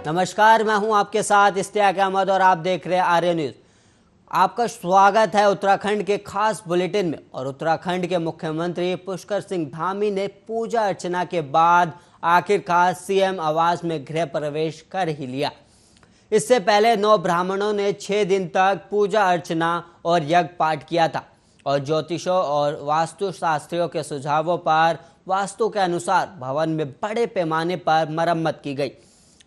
नमस्कार, मैं हूं आपके साथ इश्तियाक अहमद और आप देख रहे हैं आर्य न्यूज। आपका स्वागत है उत्तराखंड के खास बुलेटिन में। और उत्तराखंड के मुख्यमंत्री पुष्कर सिंह धामी ने पूजा अर्चना के बाद आखिरकार सीएम आवास में गृह प्रवेश कर ही लिया। इससे पहले 9 ब्राह्मणों ने 6 दिन तक पूजा अर्चना और यज्ञ पाठ किया था और ज्योतिषों और वास्तु शास्त्रियों के सुझावों पर वास्तु के अनुसार भवन में बड़े पैमाने पर मरम्मत की गई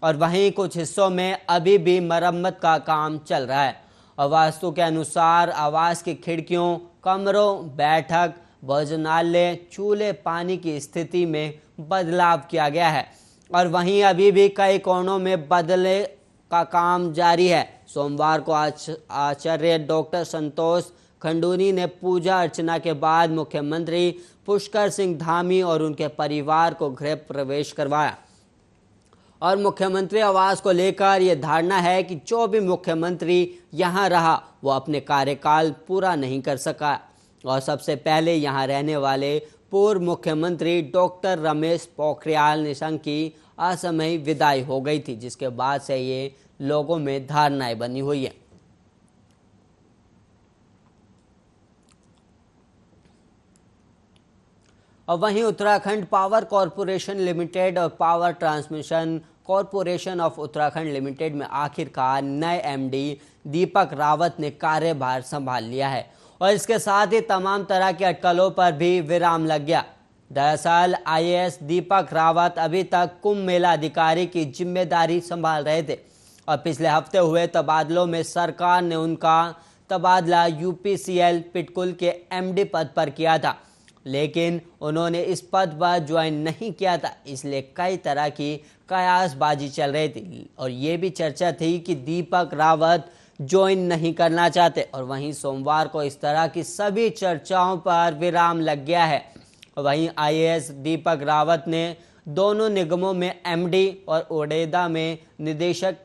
और वहीं कुछ हिस्सों में अभी भी मरम्मत का काम चल रहा है। और वास्तु के अनुसार आवास की खिड़कियों, कमरों, बैठक, भोजनालय, चूल्हे, पानी की स्थिति में बदलाव किया गया है और वहीं अभी भी कई कोनों में बदले का काम जारी है। सोमवार को आचार्य डॉक्टर संतोष खंडूनी ने पूजा अर्चना के बाद मुख्यमंत्री पुष्कर सिंह धामी और उनके परिवार को गृह प्रवेश करवाया। और मुख्यमंत्री आवास को लेकर यह धारणा है कि जो भी मुख्यमंत्री यहां रहा वो अपने कार्यकाल पूरा नहीं कर सका और सबसे पहले यहां रहने वाले पूर्व मुख्यमंत्री डॉक्टर रमेश पोखरियाल निशंक की असमयी विदाई हो गई थी, जिसके बाद से ये लोगों में धारणाएं बनी हुई है। और वहीं उत्तराखंड पावर कॉरपोरेशन लिमिटेड और power transmission corporation of Uttarakhand limited में आखिरकार नए एमडी दीपक रावत ने कार्यभार संभाल लिया है और इसके साथ ही तमाम तरह की अटकलों पर भी विराम लग गया। दरअसल आईएएस दीपक रावत अभी तक कुंभ मेला अधिकारी की जिम्मेदारी संभाल रहे थे और पिछले हफ्ते हुए तबादलों में सरकार ने उनका तबादला यूपीसीएल पिटकुल के एमडी पद पर किया था, लेकिन उन्होंने इस पद पर ज्वाइन नहीं किया था, इसलिए कई तरह की कयासबाजी चल रही थी और ये भी चर्चा थी कि दीपक रावत ज्वाइन नहीं करना चाहते। और वहीं सोमवार को इस तरह की सभी चर्चाओं पर विराम लग गया है। वहीं आईएएस दीपक रावत ने दोनों निगमों में एमडी और ओडेदा में निदेशक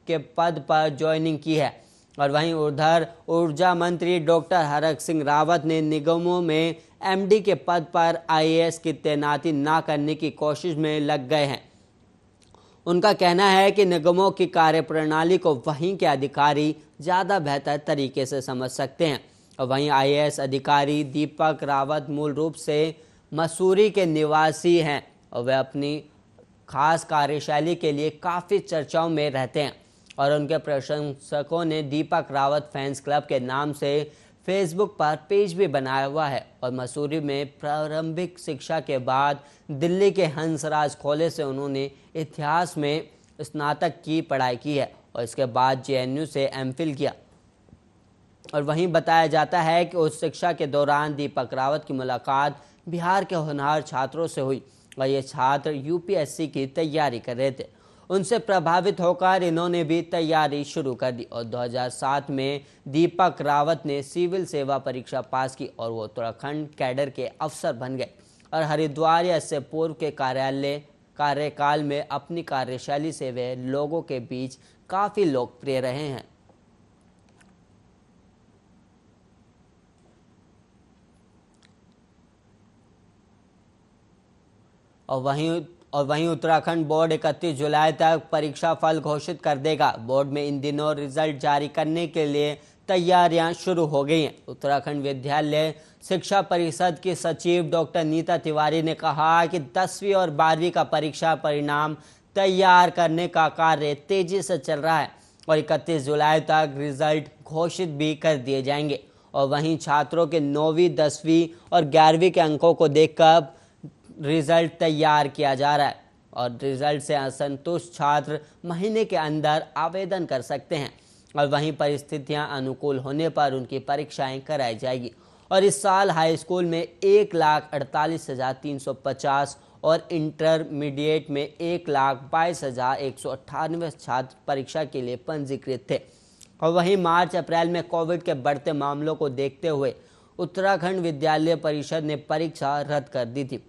के पद पर ज्वाइनिंग की है। और वहीं उधर ऊर्जा मंत्री डॉक्टर हरक सिंह रावत ने निगमों में एमडी के पद पर आईएएस की तैनाती न करने की कोशिश में लग गए हैं। उनका कहना है कि निगमों की कार्यप्रणाली को वहीं के अधिकारी ज़्यादा बेहतर तरीके से समझ सकते हैं। और वहीं आईएएस अधिकारी दीपक रावत मूल रूप से मसूरी के निवासी हैं और वे अपनी खास कार्यशैली के लिए काफ़ी चर्चाओं में रहते हैं और उनके प्रशंसकों ने दीपक रावत फैंस क्लब के नाम से फेसबुक पर पेज भी बनाया हुआ है। और मसूरी में प्रारंभिक शिक्षा के बाद दिल्ली के हंसराज कॉलेज से उन्होंने इतिहास में स्नातक की पढ़ाई की है और इसके बाद जेएनयू से एमफिल किया। और वहीं बताया जाता है कि उच्च शिक्षा के दौरान दीपक रावत की मुलाकात बिहार के होनहार छात्रों से हुई और ये छात्र यूपीएससी की तैयारी कर रहे थे। उनसे प्रभावित होकर इन्होंने भी तैयारी शुरू कर दी और 2007 में दीपक रावत ने सिविल सेवा परीक्षा पास की और वो उत्तराखंड कैडर के अफसर बन गए और हरिद्वार या इससे पूर्व के कार्यकाल में अपनी कार्यशैली से वे लोगों के बीच काफ़ी लोकप्रिय रहे हैं। और वहीं उत्तराखंड बोर्ड 31 जुलाई तक परीक्षा फल घोषित कर देगा। बोर्ड में इन दिनों रिजल्ट जारी करने के लिए तैयारियां शुरू हो गई हैं। उत्तराखंड विद्यालय शिक्षा परिषद की सचिव डॉक्टर नीता तिवारी ने कहा कि 10वीं और 12वीं का परीक्षा परिणाम तैयार करने का कार्य तेजी से चल रहा है और 31 जुलाई तक रिजल्ट घोषित भी कर दिए जाएंगे। और वहीं छात्रों के 9वीं, 10वीं और 11वीं के अंकों को देखकर रिजल्ट तैयार किया जा रहा है और रिजल्ट से असंतुष्ट छात्र महीने के अंदर आवेदन कर सकते हैं और वहीं परिस्थितियां अनुकूल होने पर उनकी परीक्षाएं कराई जाएगी। और इस साल हाई स्कूल में 1,48,350 और इंटरमीडिएट में 1,22,198 छात्र परीक्षा के लिए पंजीकृत थे। और वहीं मार्च अप्रैल में कोविड के बढ़ते मामलों को देखते हुए उत्तराखंड विद्यालय परिषद ने परीक्षा रद्द कर दी थी।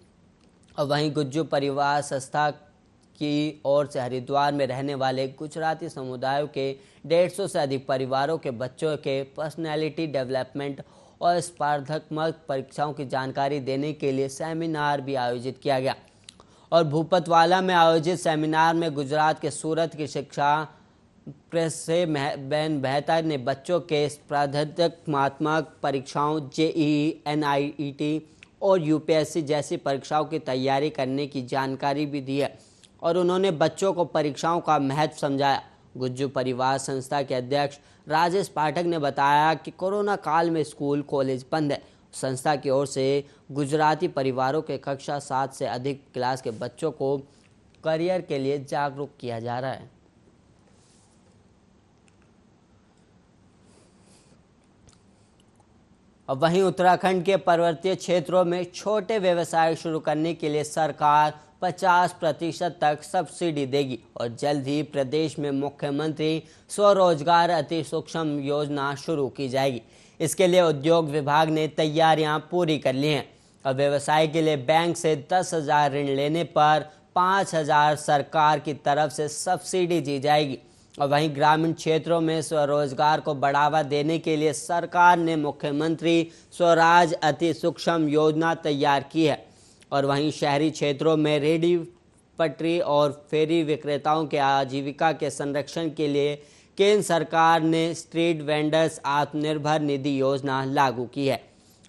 और वहीं गुज्जू परिवार संस्था की ओर से हरिद्वार में रहने वाले गुजराती समुदायों के 150 से अधिक परिवारों के बच्चों के पर्सनैलिटी डेवलपमेंट और स्पर्धात्मक परीक्षाओं की जानकारी देने के लिए सेमिनार भी आयोजित किया गया। और भूपतवाला में आयोजित सेमिनार में गुजरात के सूरत की शिक्षा प्रेस से बेन बेहतर ने बच्चों के स्पर्धात्मक परीक्षाओं जेईई, एनआईईटी और यूपीएससी जैसी परीक्षाओं की तैयारी करने की जानकारी भी दी है और उन्होंने बच्चों को परीक्षाओं का महत्व समझाया। गुज्जू परिवार संस्था के अध्यक्ष राजेश पाठक ने बताया कि कोरोना काल में स्कूल कॉलेज बंद है। संस्था की ओर से गुजराती परिवारों के कक्षा 7 से अधिक क्लास के बच्चों को करियर के लिए जागरूक किया जा रहा है। और वहीं उत्तराखंड के पर्वतीय क्षेत्रों में छोटे व्यवसाय शुरू करने के लिए सरकार 50% तक सब्सिडी देगी और जल्द ही प्रदेश में मुख्यमंत्री स्वरोजगार अति सूक्ष्म योजना शुरू की जाएगी। इसके लिए उद्योग विभाग ने तैयारियां पूरी कर ली हैं और व्यवसाय के लिए बैंक से 10,000 ऋण लेने पर 5,000 सरकार की तरफ से सब्सिडी दी जाएगी। और वहीं ग्रामीण क्षेत्रों में स्वरोजगार को बढ़ावा देने के लिए सरकार ने मुख्यमंत्री स्वराज अति सूक्ष्म योजना तैयार की है। और वहीं शहरी क्षेत्रों में रेहड़ी पटरी और फेरी विक्रेताओं के आजीविका के संरक्षण के लिए केंद्र सरकार ने स्ट्रीट वेंडर्स आत्मनिर्भर निधि योजना लागू की है।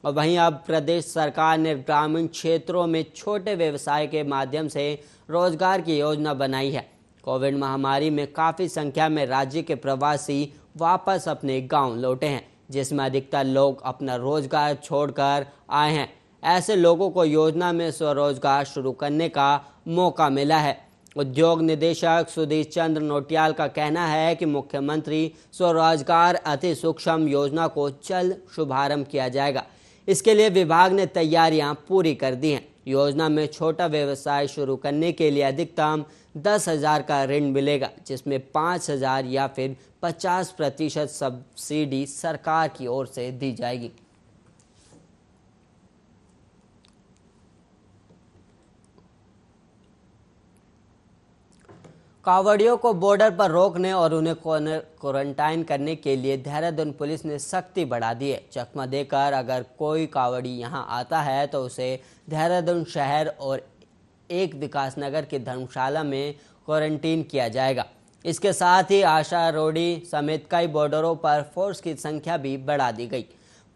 और वहीं अब प्रदेश सरकार ने ग्रामीण क्षेत्रों में छोटे व्यवसाय के माध्यम से रोजगार की योजना बनाई है। कोविड महामारी में काफ़ी संख्या में राज्य के प्रवासी वापस अपने गांव लौटे हैं, जिसमें अधिकतर लोग अपना रोजगार छोड़कर आए हैं। ऐसे लोगों को योजना में स्वरोजगार शुरू करने का मौका मिला है। उद्योग निदेशक सुधीर चंद्र नोटियाल का कहना है कि मुख्यमंत्री स्वरोजगार अति सूक्ष्म योजना को जल्द शुभारंभ किया जाएगा। इसके लिए विभाग ने तैयारियां पूरी कर दी हैं। योजना में छोटा व्यवसाय शुरू करने के लिए अधिकतम 10,000 का ऋण मिलेगा, जिसमें 5,000 या फिर 50% सब्सिडी सरकार की ओर से दी जाएगी। कांवड़ियों को बॉर्डर पर रोकने और उन्हें क्वारंटाइन करने के लिए देहरादून पुलिस ने सख्ती बढ़ा दी है। चकमा देकर अगर कोई कांवड़ी यहां आता है तो उसे देहरादून शहर और एक विकासनगर की धर्मशाला में क्वारंटीन किया जाएगा। इसके साथ ही आशा रोडी समेत कई बॉर्डरों पर फोर्स की संख्या भी बढ़ा दी गई।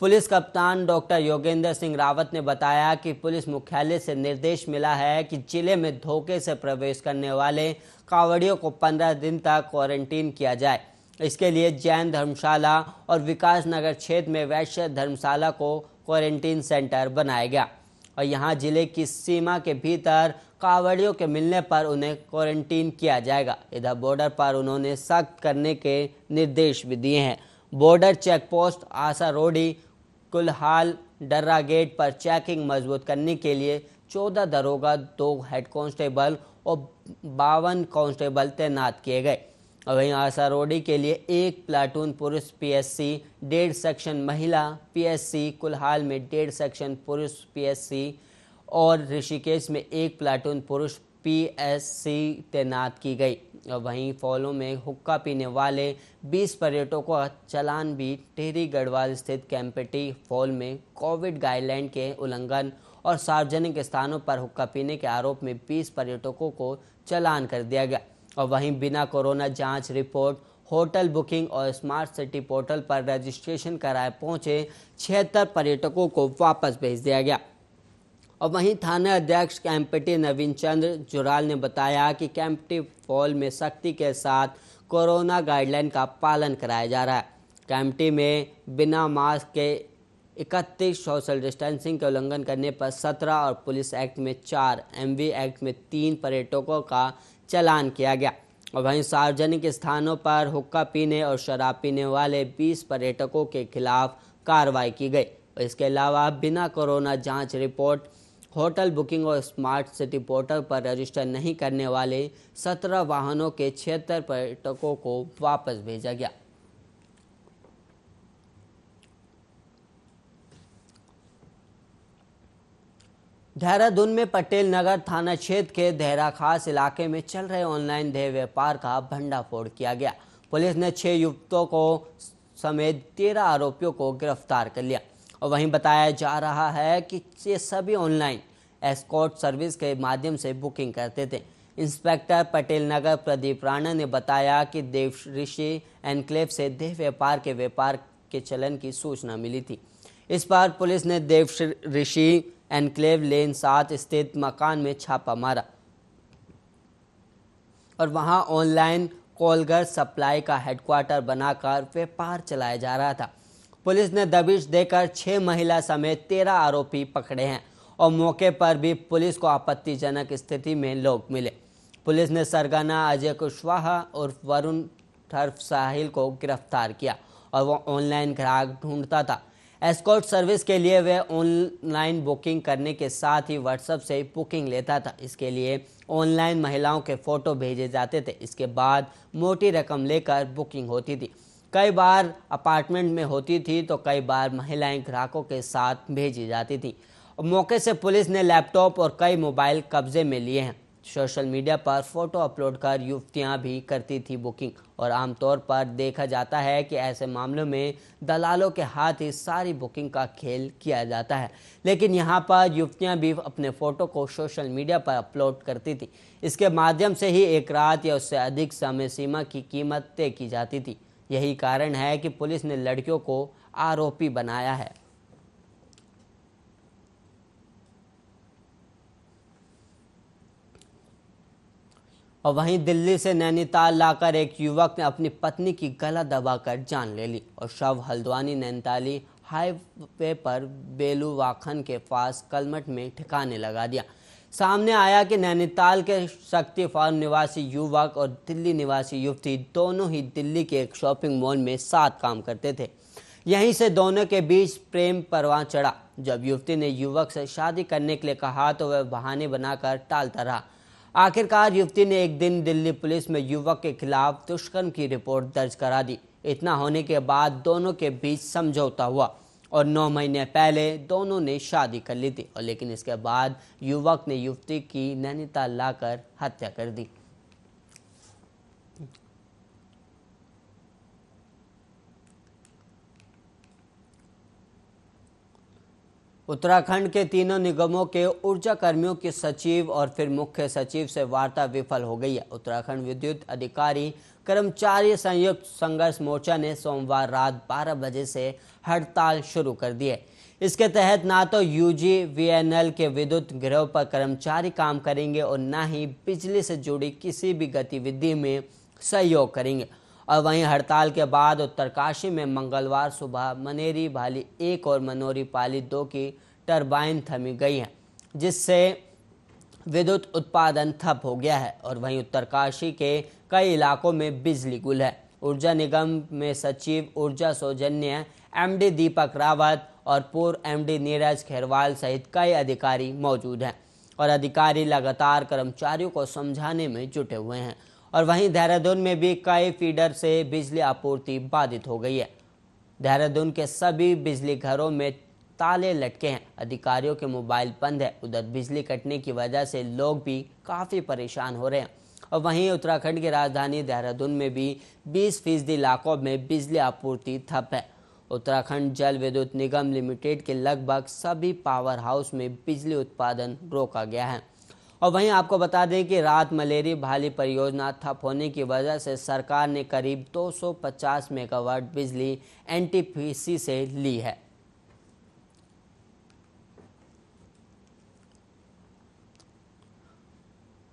पुलिस कप्तान डॉक्टर योगेंद्र सिंह रावत ने बताया कि पुलिस मुख्यालय से निर्देश मिला है कि जिले में धोखे से प्रवेश करने वाले कांवड़ियों को 15 दिन तक क्वारंटीन किया जाए। इसके लिए जैन धर्मशाला और विकास नगर क्षेत्र में वैश्य धर्मशाला को क्वारंटीन सेंटर बनाया गया और यहां जिले की सीमा के भीतर कांवड़ियों के मिलने पर उन्हें क्वारंटीन किया जाएगा। इधर बॉर्डर पर उन्होंने सख्त करने के निर्देश भी दिए हैं। बॉर्डर चेक पोस्ट आशा रोडी कुलहाल डर्रा गेट पर चेकिंग मजबूत करने के लिए 14 दरोगा, 2 हेड कांस्टेबल और 52 कांस्टेबल तैनात किए गए। और वहीं आशा रोडी के लिए 1 प्लाटून पुरुष पीएससी, 1.5 सेक्शन महिला पीएससी, कुलहाल में 1.5 सेक्शन पुरुष पीएससी और ऋषिकेश में 1 प्लाटून पुरुष पीएससी तैनात की गई। और वहीं फॉलो में हुक्का पीने वाले 20 पर्यटकों का चालान भी टिहरी गढ़वाल स्थित कैंपेटी फॉल में कोविड गाइडलाइन के उल्लंघन और सार्वजनिक स्थानों पर हुक्का पीने के आरोप में 20 पर्यटकों को चालान कर दिया गया। और वहीं बिना कोरोना जांच रिपोर्ट, होटल बुकिंग और स्मार्ट सिटी पोर्टल पर रजिस्ट्रेशन कराए पहुंचे 76 पर्यटकों को वापस भेज दिया गया। और वहीं थाना अध्यक्ष कैंपेटी नवीन चंद्र जुराल ने बताया कि कैंपेटी फॉल में सख्ती के साथ कोरोना गाइडलाइन का पालन कराया जा रहा है। कैंपेटी में बिना मास्क के 31, सोशल डिस्टेंसिंग के उल्लंघन करने पर 17 और पुलिस एक्ट में 4, एमवी एक्ट में 3 पर्यटकों का चालान किया गया। और वहीं सार्वजनिक स्थानों पर हुक्का पीने और शराब पीने वाले 20 पर्यटकों के खिलाफ कार्रवाई की गई। इसके अलावा बिना कोरोना जांच रिपोर्ट, होटल बुकिंग और स्मार्ट सिटी पोर्टल पर रजिस्टर नहीं करने वाले 17 वाहनों के 76 पर्यटकों को वापस भेजा गया। देहरादून में पटेल नगर थाना क्षेत्र के देहरा खास इलाके में चल रहे ऑनलाइन देह व्यापार का भंडाफोड़ किया गया। पुलिस ने 6 युवकों को समेत 13 आरोपियों को गिरफ्तार कर लिया। और वहीं बताया जा रहा है कि ये सभी ऑनलाइन एस्कॉर्ट सर्विस के माध्यम से बुकिंग करते थे। इंस्पेक्टर पटेल नगर प्रदीप राणा ने बताया कि देव ऋषि एनक्लेव से देह व्यापार के चलन की सूचना मिली थी। इस पर पुलिस ने देव ऋषि एनक्लेव लेन 7 स्थित मकान में छापा मारा और वहां ऑनलाइन कॉलगर सप्लाई का हेडक्वार्टर बनाकर व्यापार चलाया जा रहा था। पुलिस ने दबिश देकर 6 महिला समेत 13 आरोपी पकड़े हैं और मौके पर भी पुलिस को आपत्तिजनक स्थिति में लोग मिले। पुलिस ने सरगना अजय कुशवाहा और वरुण ठर्फ साहिल को गिरफ्तार किया और वो ऑनलाइन ग्राहक ढूंढता था। एस्कॉर्ट सर्विस के लिए वह ऑनलाइन बुकिंग करने के साथ ही व्हाट्सएप से बुकिंग लेता था। इसके लिए ऑनलाइन महिलाओं के फोटो भेजे जाते थे। इसके बाद मोटी रकम लेकर बुकिंग होती थी। कई बार अपार्टमेंट में होती थी तो कई बार महिलाएं ग्राहकों के साथ भेजी जाती थी। मौके से पुलिस ने लैपटॉप और कई मोबाइल कब्जे में लिए हैं। सोशल मीडिया पर फोटो अपलोड कर युवतियां भी करती थी बुकिंग और आमतौर पर देखा जाता है कि ऐसे मामलों में दलालों के हाथ ही सारी बुकिंग का खेल किया जाता है, लेकिन यहां पर युवतियां भी अपने फोटो को सोशल मीडिया पर अपलोड करती थी। इसके माध्यम से ही एक रात या उससे अधिक समय सीमा की कीमत तय की जाती थी। यही कारण है कि पुलिस ने लड़कियों को आरोपी बनाया है। और वहीं दिल्ली से नैनीताल लाकर एक युवक ने अपनी पत्नी की गला दबाकर जान ले ली और शव हल्द्वानी नैनीताली हाईवे पर बेलूवाखन के पास कलमट में ठिकाने लगा दिया। सामने आया कि नैनीताल के शक्ति फार्म निवासी युवक और दिल्ली निवासी युवती दोनों ही दिल्ली के एक शॉपिंग मॉल में साथ काम करते थे। यहीं से दोनों के बीच प्रेम परवान चढ़ा। जब युवती ने युवक से शादी करने के लिए कहा तो वह बहाने बनाकर टालता रहा। आखिरकार युवती ने एक दिन दिल्ली पुलिस में युवक के खिलाफ दुष्कर्म की रिपोर्ट दर्ज करा दी। इतना होने के बाद दोनों के बीच समझौता हुआ और 9 महीने पहले दोनों ने शादी कर ली थी और लेकिन इसके बाद युवक ने युवती की नैनीताल लाकर हत्या कर दी। उत्तराखंड के तीनों निगमों के ऊर्जा कर्मियों की सचिव और फिर मुख्य सचिव से वार्ता विफल हो गई है। उत्तराखंड विद्युत अधिकारी कर्मचारी संयुक्त संघर्ष मोर्चा ने सोमवार रात 12 बजे से हड़ताल शुरू कर दी है। इसके तहत ना तो यूजीवीएनएल के विद्युत गृह पर कर्मचारी काम करेंगे और न ही बिजली से जुड़ी किसी भी गतिविधि में सहयोग करेंगे। और वहीं हड़ताल के बाद उत्तरकाशी में मंगलवार सुबह मनेरी भाली 1 और मनोरी पाली 2 की टरबाइन थमी गई हैं, जिससे विद्युत उत्पादन ठप हो गया है। और वहीं उत्तरकाशी के कई इलाकों में बिजली गुल है। ऊर्जा निगम में सचिव ऊर्जा सौजन्य एमडी दीपक रावत और पूर्व एमडी नीरज खैरवाल सहित कई अधिकारी मौजूद हैं और अधिकारी लगातार कर्मचारियों को समझाने में जुटे हुए हैं। और वहीं देहरादून में भी कई फीडर से बिजली आपूर्ति बाधित हो गई है। देहरादून के सभी बिजली घरों में ताले लटके हैं। अधिकारियों के मोबाइल बंद है। उधर बिजली कटने की वजह से लोग भी काफ़ी परेशान हो रहे हैं। और वहीं उत्तराखंड की राजधानी देहरादून में भी 20% इलाकों में बिजली आपूर्ति ठप है। उत्तराखंड जल विद्युत निगम लिमिटेड के लगभग सभी पावर हाउस में बिजली उत्पादन रोका गया है। और वहीं आपको बता दें कि रात मलेरी भाली परियोजना ठप होने की वजह से सरकार ने करीब 250 मेगावाट बिजली एनटीपीसी से ली है।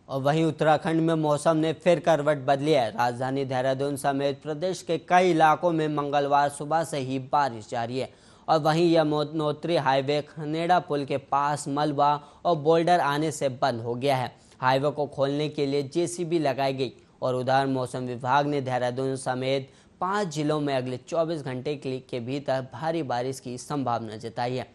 और वहीं उत्तराखंड में मौसम ने फिर करवट बदली है। राजधानी देहरादून समेत प्रदेश के कई इलाकों में मंगलवार सुबह से ही बारिश जारी है। और वहीं यमुनोत्री हाईवे खनेड़ा पुल के पास मलबा और बोल्डर आने से बंद हो गया है। हाईवे को खोलने के लिए जेसीबी लगाई गई। और उधर मौसम विभाग ने देहरादून समेत 5 जिलों में अगले 24 घंटे के भीतर भारी बारिश की संभावना जताई है।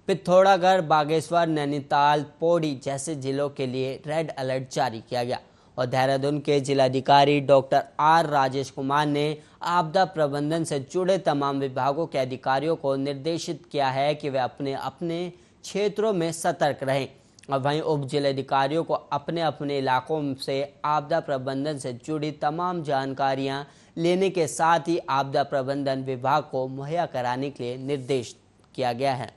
पिथौरागढ़, बागेश्वर, नैनीताल, पौड़ी जैसे जिलों के लिए रेड अलर्ट जारी किया गया। और देहरादून के जिलाधिकारी डॉक्टर आर राजेश कुमार ने आपदा प्रबंधन से जुड़े तमाम विभागों के अधिकारियों को निर्देशित किया है कि वे अपने अपने क्षेत्रों में सतर्क रहें। और वहीं उप जिलाधिकारियों को अपने अपने इलाकों से आपदा प्रबंधन से जुड़ी तमाम जानकारियां लेने के साथ ही आपदा प्रबंधन विभाग को मुहैया कराने के लिए निर्देश किया गया है।